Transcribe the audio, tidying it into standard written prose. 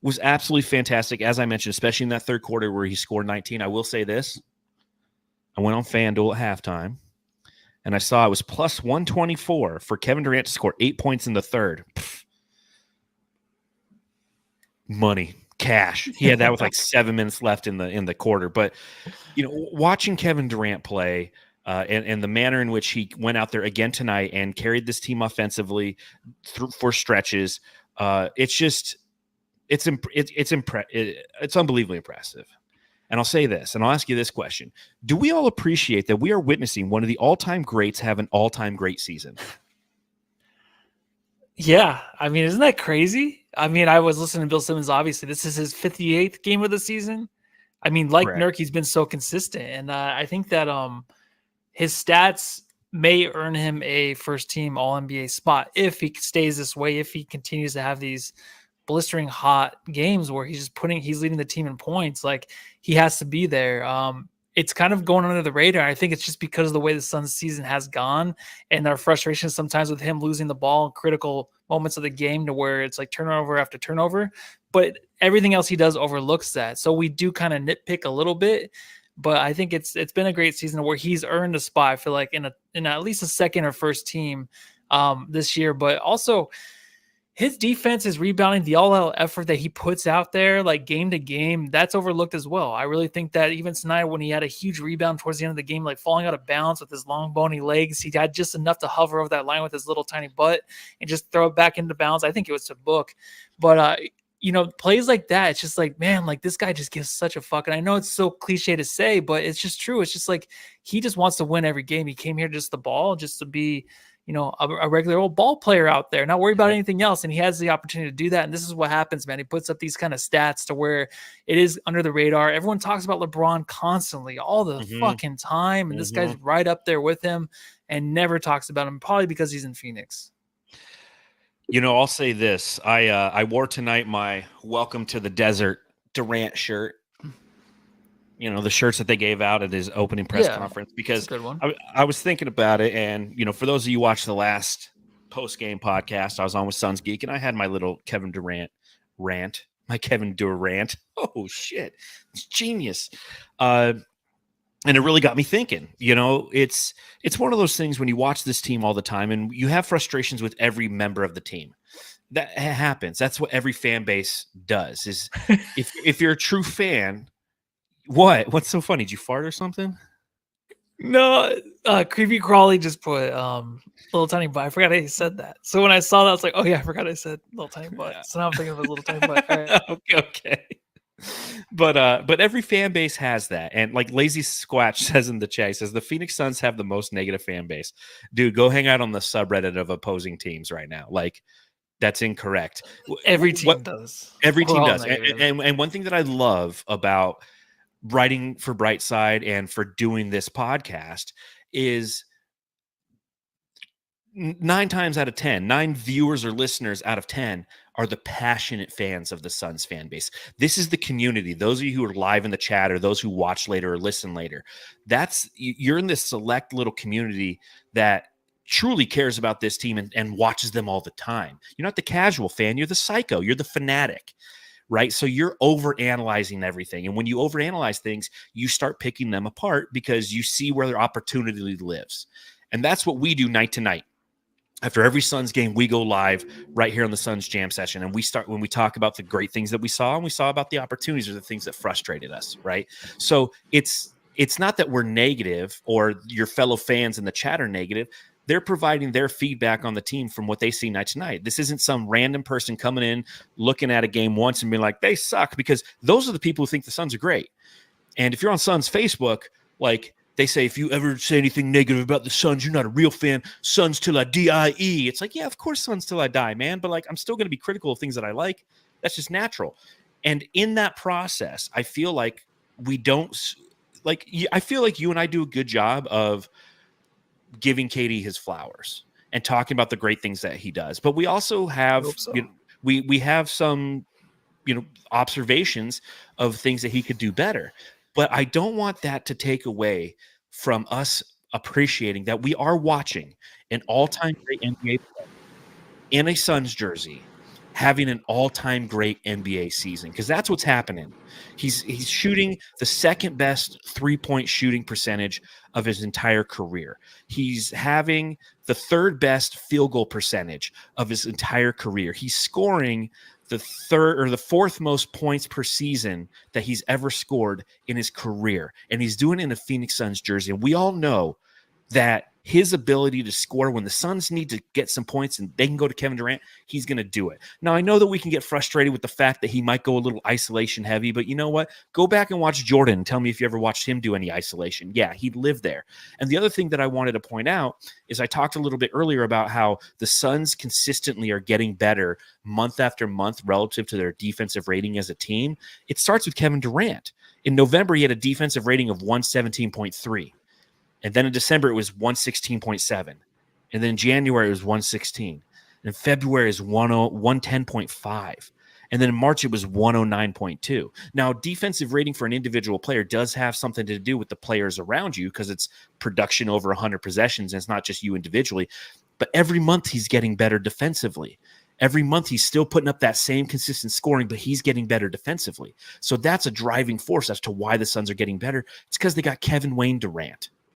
was absolutely fantastic, as I mentioned, especially in that third quarter where he scored 19. I will say this. I went on FanDuel at halftime, and I saw it was plus 124 for Kevin Durant to score 8 points in the third. Pfft. Money, cash. He had that with like 7 minutes left in the quarter. But, watching Kevin Durant play and the manner in which he went out there again tonight and carried this team offensively for stretches, it's unbelievably impressive. And I'll say this, and I'll ask you this question. Do we all appreciate that we are witnessing one of the all-time greats have an all-time great season? Yeah. I mean, isn't that crazy? I mean, I was listening to Bill Simmons. Obviously, this is his 58th game of the season. I mean, like Nurk, he's been so consistent. And I think that his stats may earn him a first-team All-NBA spot if he stays this way, if he continues to have these blistering hot games where he's leading the team in points. Like, he has to be there. It's kind of going under the radar. I think it's just because of the way the Suns season has gone and our frustration sometimes with him losing the ball in critical moments of the game to where it's like turnover after turnover, but everything else he does overlooks that. So we do kind of nitpick a little bit, but I think it's been a great season where he's earned a spot, I feel like, in at least a second or first team this year. But also his defense is rebounding, the all-out effort that he puts out there, like game to game, that's overlooked as well. I really think that even tonight when he had a huge rebound towards the end of the game, like falling out of bounds with his long bony legs, he had just enough to hover over that line with his little tiny butt and just throw it back into bounds. I think it was to book. But, plays like that, it's just like, man, like this guy just gives such a fuck. And I know it's so cliche to say, but it's just true. It's just like he just wants to win every game. He came here just the ball, just to be a regular old ball player out there, not worry about anything else. And he has the opportunity to do that. And this is what happens, man. He puts up these kind of stats to where it is under the radar. Everyone talks about LeBron constantly, all the fucking time. And this guy's right up there with him and never talks about him, probably because he's in Phoenix. I'll say this. I wore tonight my Welcome to the Desert Durant shirt. The shirts that they gave out at his opening press conference, because I was thinking about it. And, for those of you who watched the last post-game podcast, I was on with Suns Geek, and I had my little Kevin Durant rant. My Kevin Durant. Oh, shit. It's genius. And it really got me thinking. It's one of those things when you watch this team all the time and you have frustrations with every member of the team. That happens. That's what every fan base does. Is if you're a true fan. What's so funny? Did you fart or something? No, Creepy Crawley just put little tiny butt. I forgot he said that. So when I saw that, I was like, oh yeah, I forgot I said little tiny butt. So now I'm thinking of his little tiny butt. All right. Okay. But every fan base has that. And like Lazy Squatch says in the chat, he says the Phoenix Suns have the most negative fan base. Dude, go hang out on the subreddit of opposing teams right now. Like, that's incorrect. Every team does. Every team does. And one thing that I love about writing for Brightside and for doing this podcast is 9 times out of 10, 9 viewers or listeners out of 10 are the passionate fans of the Suns fan base. This is the community. Those of you who are live in the chat or those who watch later or listen later, you're in this select little community that truly cares about this team and watches them all the time. You're not the casual fan. You're the psycho. You're the fanatic. Right? So you're overanalyzing everything. And when you overanalyze things, you start picking them apart because you see where their opportunity lives. And that's what we do night to night. After every Suns game, we go live right here on the Suns Jam Session. And when we talk about the great things that we saw, and we saw about the opportunities or the things that frustrated us, right? So it's not that we're negative or your fellow fans in the chat are negative. They're providing their feedback on the team from what they see night to night. This isn't some random person coming in, looking at a game once and being like, they suck, because those are the people who think the Suns are great. And if you're on Suns Facebook, like they say, if you ever say anything negative about the Suns, you're not a real fan. Suns till I die. It's like, yeah, of course, Suns till I die, man. But like, I'm still going to be critical of things that I like. That's just natural. And in that process, I feel like I feel like you and I do a good job of giving KD his flowers and talking about the great things that he does. But we also have, we have some, observations of things that he could do better. But I don't want that to take away from us appreciating that we are watching an all-time great NBA player in a Suns jersey having an all-time great NBA season, because that's what's happening. He's shooting the second best three-point shooting percentage of his entire career. He's having the third best field goal percentage of his entire career. He's scoring the third or the fourth most points per season that he's ever scored in his career, and he's doing it in a Phoenix Suns jersey. And we all know that his ability to score when the Suns need to get some points and they can go to Kevin Durant, he's going to do it. Now, I know that we can get frustrated with the fact that he might go a little isolation heavy, but you know what? Go back and watch Jordan and tell me if you ever watched him do any isolation. Yeah, he lived there. And the other thing that I wanted to point out is I talked a little bit earlier about how the Suns consistently are getting better month after month relative to their defensive rating as a team. It starts with Kevin Durant. In November, he had a defensive rating of 117.3. And then in December, it was 116.7. And then in January, it was 116. And February is 110.5. And then in March, it was 109.2. Now, defensive rating for an individual player does have something to do with the players around you because it's production over 100 possessions, and it's not just you individually. But every month, he's getting better defensively. Every month, he's still putting up that same consistent scoring, but he's getting better defensively. So that's a driving force as to why the Suns are getting better. It's because they got Kevin Wayne Durant.